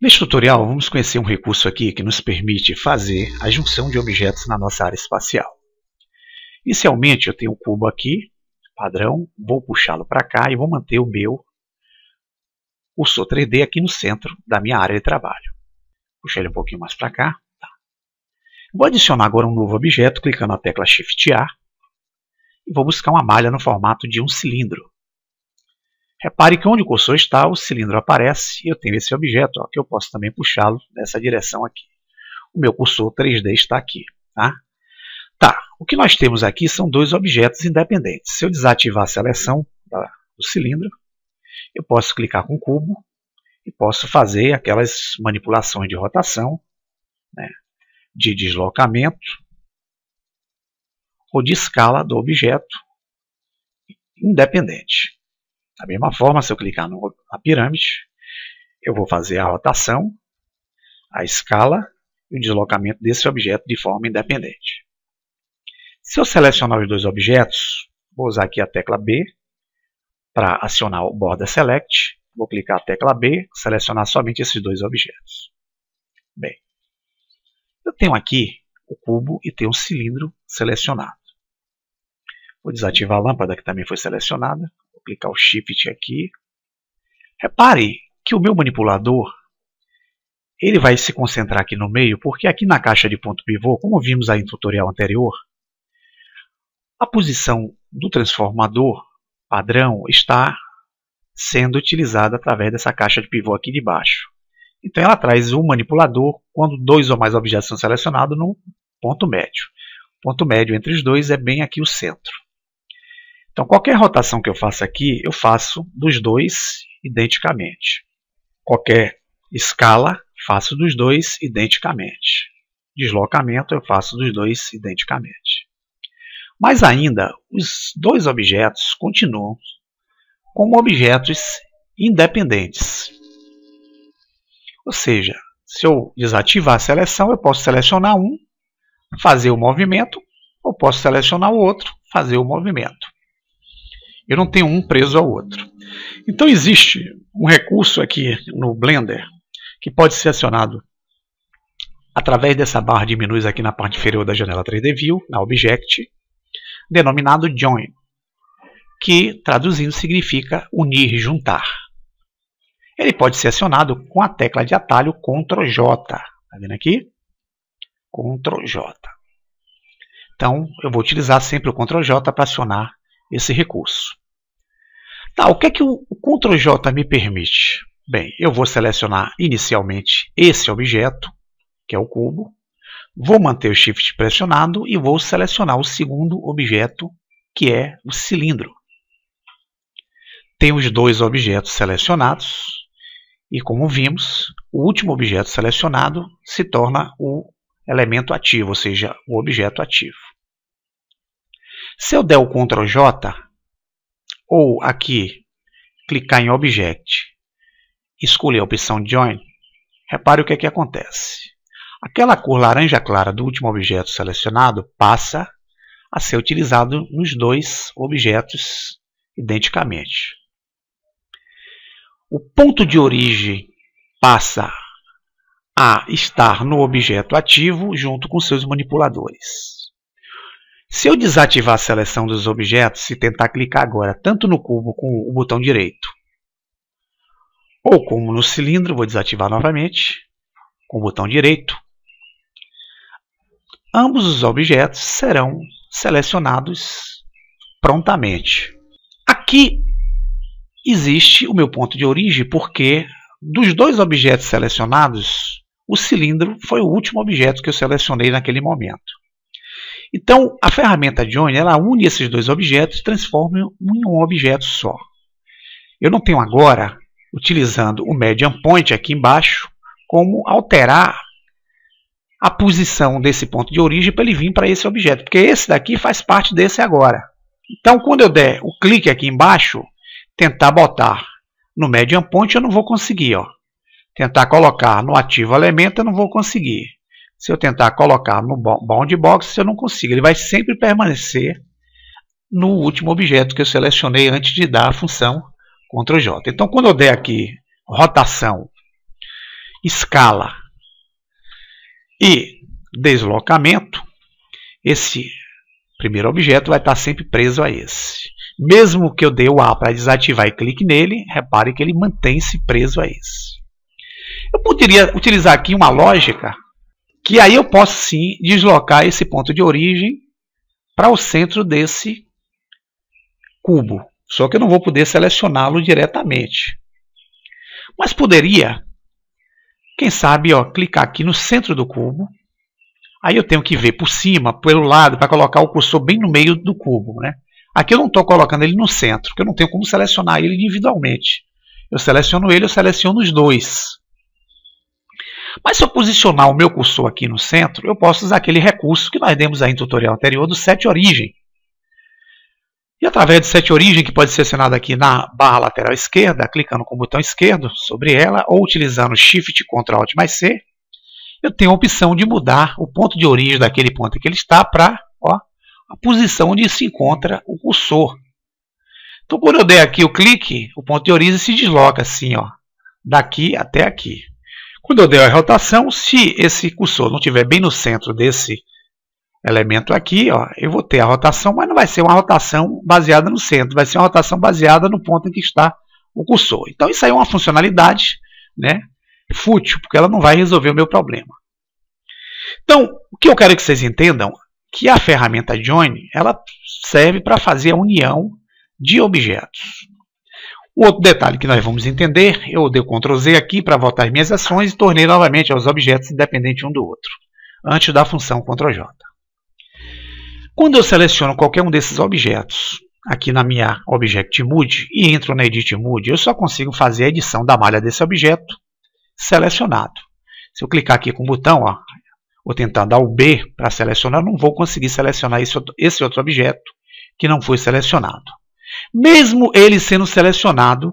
Neste tutorial, vamos conhecer um recurso aqui que nos permite fazer a junção de objetos na nossa área espacial. Inicialmente, eu tenho um cubo aqui, padrão, vou puxá-lo para cá e vou manter o meu cursor 3D aqui no centro da minha área de trabalho. Puxar ele um pouquinho mais para cá. Tá. Vou adicionar agora um novo objeto, clicando na tecla Shift A, e vou buscar uma malha no formato de um cilindro. Repare que onde o cursor está, o cilindro aparece e eu tenho esse objeto, ó, que eu posso também puxá-lo nessa direção aqui. O meu cursor 3D está aqui. Tá, o que nós temos aqui são dois objetos independentes. Se eu desativar a seleção do cilindro, eu posso clicar com o cubo e posso fazer aquelas manipulações de rotação, né, de deslocamento ou de escala do objeto independente. Da mesma forma, se eu clicar na pirâmide, eu vou fazer a rotação, a escala e o deslocamento desse objeto de forma independente. Se eu selecionar os dois objetos, vou usar aqui a tecla B para acionar o Border Select. Vou clicar a tecla B, selecionar somente esses dois objetos. Bem, eu tenho aqui o cubo e tenho o cilindro selecionado. Vou desativar a lâmpada que também foi selecionada. Vou clicar o Shift aqui. Repare que o meu manipulador ele vai se concentrar aqui no meio, porque aqui na caixa de ponto pivô, como vimos aí no tutorial anterior, a posição do transformador padrão está sendo utilizada através dessa caixa de pivô aqui de baixo. Então ela traz o manipulador quando dois ou mais objetos são selecionados no ponto médio. O ponto médio entre os dois é bem aqui o centro. Então, qualquer rotação que eu faça aqui, eu faço dos dois identicamente. Qualquer escala, faço dos dois identicamente. Deslocamento, eu faço dos dois identicamente. Mas ainda, os dois objetos continuam como objetos independentes. Ou seja, se eu desativar a seleção, eu posso selecionar um, fazer o movimento, ou posso selecionar o outro, fazer o movimento. Eu não tenho um preso ao outro. Então existe um recurso aqui no Blender que pode ser acionado através dessa barra de menus aqui na parte inferior da janela 3D View, na Object, denominado Join, que traduzindo significa unir, juntar. Ele pode ser acionado com a tecla de atalho Ctrl J. Está vendo aqui? Ctrl J. Então eu vou utilizar sempre o Ctrl J para acionar esse recurso. Tá, o que é que o Ctrl J me permite? Bem, eu vou selecionar inicialmente esse objeto, que é o cubo, vou manter o Shift pressionado e vou selecionar o segundo objeto, que é o cilindro. Tenho os dois objetos selecionados e, como vimos, o último objeto selecionado se torna o elemento ativo, ou seja, o objeto ativo. Se eu der o Ctrl J, ou aqui clicar em Object, escolher a opção Join, repare o que é que acontece. Aquela cor laranja clara do último objeto selecionado passa a ser utilizado nos dois objetos identicamente. O ponto de origem passa a estar no objeto ativo junto com seus manipuladores. Se eu desativar a seleção dos objetos e tentar clicar agora tanto no cubo com o botão direito ou como no cilindro, vou desativar novamente com o botão direito, ambos os objetos serão selecionados prontamente. Aqui existe o meu ponto de origem porque dos dois objetos selecionados, o cilindro foi o último objeto que eu selecionei naquele momento. Então, a ferramenta Join, ela une esses dois objetos e transforma em um objeto só. Eu não tenho agora, utilizando o Median Point aqui embaixo, como alterar a posição desse ponto de origem para ele vir para esse objeto, porque esse daqui faz parte desse agora. Então, quando eu der o clique aqui embaixo, tentar botar no Median Point, eu não vou conseguir. Tentar colocar no ativo elemento, eu não vou conseguir. Se eu tentar colocar no Bound Box, eu não consigo. Ele vai sempre permanecer no último objeto que eu selecionei antes de dar a função Ctrl J. Então, quando eu der aqui rotação escala e deslocamento, esse primeiro objeto vai estar sempre preso a esse. Mesmo que eu dê o A para desativar e clique nele, repare que ele mantém-se preso a esse. Eu poderia utilizar aqui uma lógica que aí eu posso sim deslocar esse ponto de origem para o centro desse cubo. Só que eu não vou poder selecioná-lo diretamente. Mas poderia, quem sabe, clicar aqui no centro do cubo. Aí eu tenho que ver por cima, pelo lado, para colocar o cursor bem no meio do cubo, né? Aqui eu não estou colocando ele no centro, porque eu não tenho como selecionar ele individualmente. Eu seleciono ele, eu seleciono os dois. Mas se eu posicionar o meu cursor aqui no centro, eu posso usar aquele recurso que nós demos aí no tutorial anterior do set origem. E através do set origem, que pode ser selecionado aqui na barra lateral esquerda, clicando com o botão esquerdo sobre ela, ou utilizando Shift, Ctrl, Alt mais C, eu tenho a opção de mudar o ponto de origem daquele ponto em que ele está para a posição onde se encontra o cursor. Então, quando eu der aqui o clique, o ponto de origem se desloca assim, daqui até aqui. Quando eu der a rotação, se esse cursor não estiver bem no centro desse elemento aqui, eu vou ter a rotação, mas não vai ser uma rotação baseada no centro, vai ser uma rotação baseada no ponto em que está o cursor. Então, isso aí é uma funcionalidade, né, fútil, porque ela não vai resolver o meu problema. Então, o que eu quero que vocês entendam que a ferramenta Join ela serve para fazer a união de objetos. O outro detalhe que nós vamos entender, eu dei o Ctrl Z aqui para voltar as minhas ações e tornei novamente os objetos independentes um do outro, antes da função Ctrl J. Quando eu seleciono qualquer um desses objetos aqui na minha Object Mode e entro na Edit Mode, eu só consigo fazer a edição da malha desse objeto selecionado. Se eu clicar aqui com o botão, vou tentar dar o B para selecionar, não vou conseguir selecionar esse outro objeto que não foi selecionado. Mesmo ele sendo selecionado,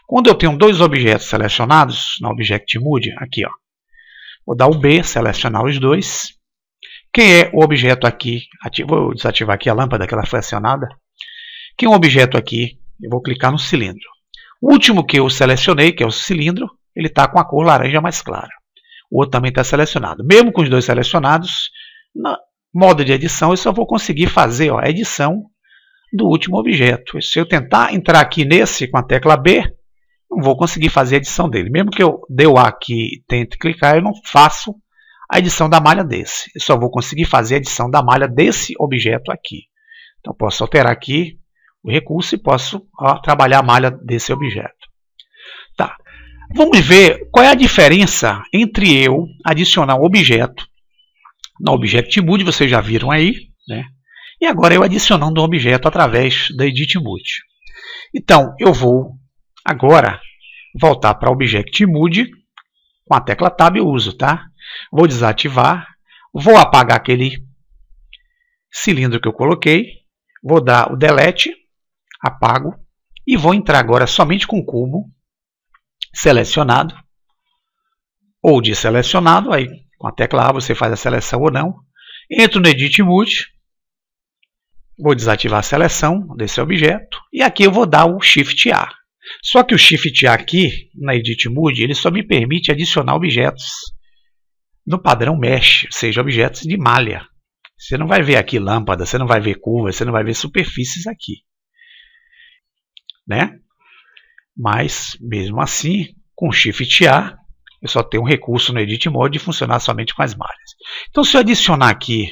quando eu tenho dois objetos selecionados na Object Mode, aqui, vou dar o B, selecionar os dois. Quem é o objeto aqui? Vou desativar aqui a lâmpada que ela foi acionada. Quem é o objeto aqui? Eu vou clicar no cilindro. O último que eu selecionei, que é o cilindro, ele está com a cor laranja mais clara. O outro também está selecionado. Mesmo com os dois selecionados, no modo de edição, eu só vou conseguir fazer a edição do último objeto. Se eu tentar entrar aqui nesse com a tecla B, não vou conseguir fazer a edição dele. Mesmo que eu dê o A aqui e tente clicar, eu não faço a edição da malha desse. Eu só vou conseguir fazer a edição da malha desse objeto aqui. Então, posso alterar aqui o recurso e posso trabalhar a malha desse objeto. Tá. Vamos ver qual é a diferença entre eu adicionar um objeto na Object Mode, vocês já viram aí, né? E agora eu adicionando um objeto através da Edit Mode. Então, eu vou agora voltar para Object Mode, com a tecla Tab eu uso, tá? Vou desativar, vou apagar aquele cilindro que eu coloquei, vou dar o Delete, apago, e vou entrar agora somente com o cubo selecionado, ou desselecionado, aí com a tecla A você faz a seleção ou não. Entro no Edit Mode, vou desativar a seleção desse objeto, e aqui eu vou dar o Shift A. Só que o Shift A aqui, na Edit Mode, ele só me permite adicionar objetos no padrão Mesh, ou seja, objetos de malha. Você não vai ver aqui lâmpada, você não vai ver curvas, você não vai ver superfícies aqui, né? Mas, mesmo assim, com Shift A, eu só tenho um recurso no Edit Mode de funcionar somente com as malhas. Então, se eu adicionar aqui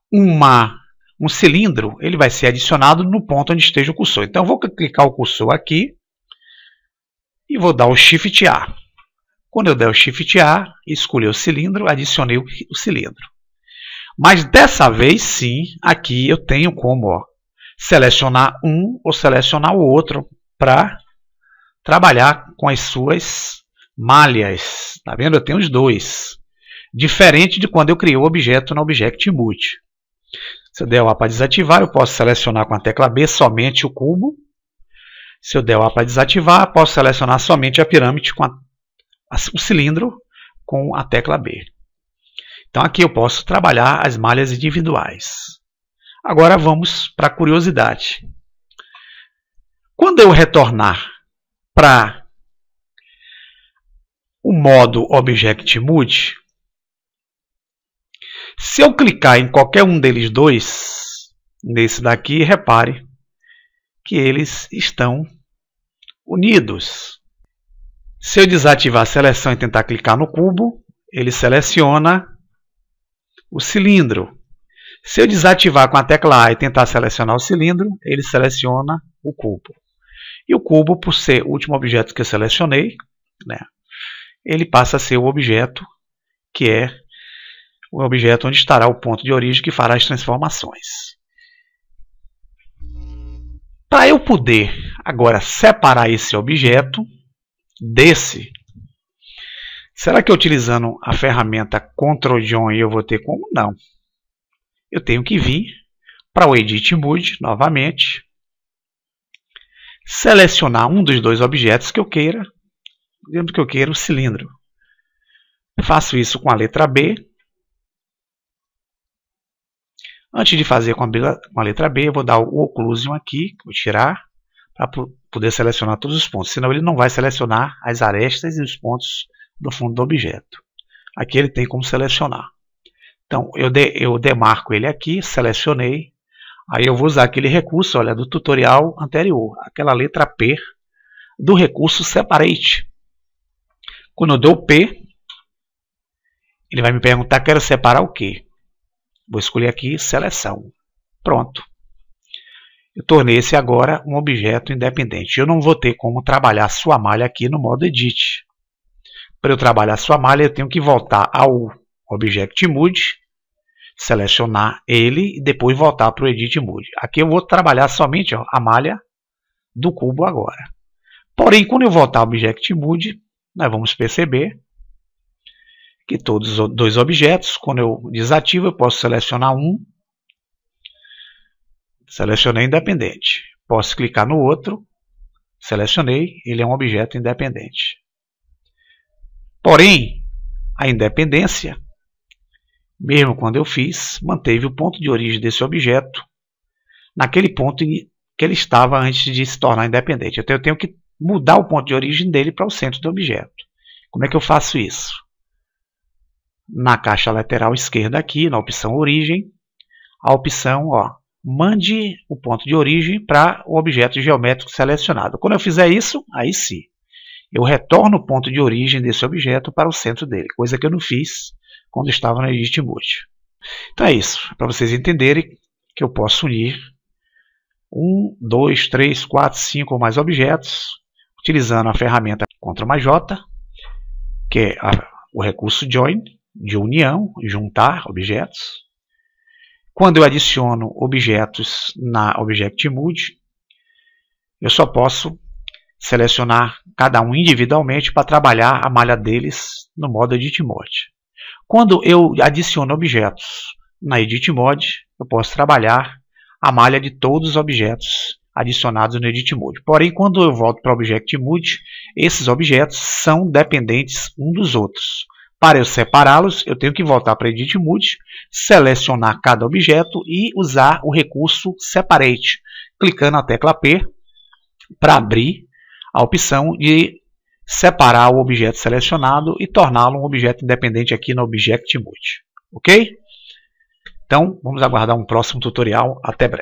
um cilindro, ele vai ser adicionado no ponto onde esteja o cursor. Então, eu vou clicar o cursor aqui e vou dar o Shift A. Quando eu der o Shift A, escolher o cilindro, adicionei o cilindro. Mas dessa vez, sim, aqui eu tenho como selecionar um ou selecionar o outro para trabalhar com as suas malhas. Tá vendo? Eu tenho os dois. Diferente de quando eu criei o objeto na Object Mode. Se eu der o A para desativar, eu posso selecionar com a tecla B somente o cubo. Se eu der o A para desativar, posso selecionar somente a pirâmide com o cilindro com a tecla B. Então aqui eu posso trabalhar as malhas individuais. Agora vamos para a curiosidade. Quando eu retornar para o o modo Object Mode, se eu clicar em qualquer um deles dois, nesse daqui, repare que eles estão unidos. Se eu desativar a seleção e tentar clicar no cubo, ele seleciona o cilindro. Se eu desativar com a tecla A e tentar selecionar o cilindro, ele seleciona o cubo. E o cubo, por ser o último objeto que eu selecionei, né, ele passa a ser o objeto que é o objeto onde estará o ponto de origem que fará as transformações. Para eu poder agora separar esse objeto desse, será que utilizando a ferramenta Ctrl Join eu vou ter como? Não. Eu tenho que vir para o Edit Mode novamente, selecionar um dos dois objetos que eu queira, dentro que eu queira o cilindro. Faço isso com a letra B. Antes de fazer com a letra B, eu vou dar o Occlusion aqui, vou tirar, para poder selecionar todos os pontos. Senão ele não vai selecionar as arestas e os pontos do fundo do objeto. Aqui ele tem como selecionar. Então, eu demarco ele aqui, selecionei. Aí eu vou usar aquele recurso, olha, do tutorial anterior, aquela letra P do recurso Separate. Quando eu dou o P, ele vai me perguntar, quero separar o quê? Vou escolher aqui Seleção. Pronto. Eu tornei esse agora um objeto independente. Eu não vou ter como trabalhar sua malha aqui no modo Edit. Para eu trabalhar sua malha, eu tenho que voltar ao Object Mode, selecionar ele e depois voltar para o Edit Mode. Aqui eu vou trabalhar somente a malha do cubo agora. Porém, quando eu voltar ao Object Mode, nós vamos perceber que todos os dois objetos, quando eu desativo, eu posso selecionar um. Selecionei independente. Posso clicar no outro. Selecionei, ele é um objeto independente. Porém, a independência, mesmo quando eu fiz, manteve o ponto de origem desse objeto naquele ponto que ele estava antes de se tornar independente. Então eu tenho que mudar o ponto de origem dele para o centro do objeto. Como é que eu faço isso? Na caixa lateral esquerda aqui, na opção Origem, a opção, mande o ponto de origem para o objeto geométrico selecionado. Quando eu fizer isso, aí sim, eu retorno o ponto de origem desse objeto para o centro dele, coisa que eu não fiz quando estava no Edit Mode. Então é isso, para vocês entenderem que eu posso unir 1, 2, 3, 4, 5 ou mais objetos, utilizando a ferramenta Ctrl+J, que é o recurso Join, de união, juntar objetos. Quando eu adiciono objetos na Object Mode, eu só posso selecionar cada um individualmente para trabalhar a malha deles no modo Edit Mode. Quando eu adiciono objetos na Edit Mode, eu posso trabalhar a malha de todos os objetos adicionados no Edit Mode. Porém, quando eu volto para o Object Mode, esses objetos são dependentes uns dos outros. Para eu separá-los, eu tenho que voltar para Edit Mode, selecionar cada objeto e usar o recurso Separate, clicando na tecla P para abrir a opção de separar o objeto selecionado e torná-lo um objeto independente aqui no Object Mode. Ok? Então, vamos aguardar um próximo tutorial. Até breve.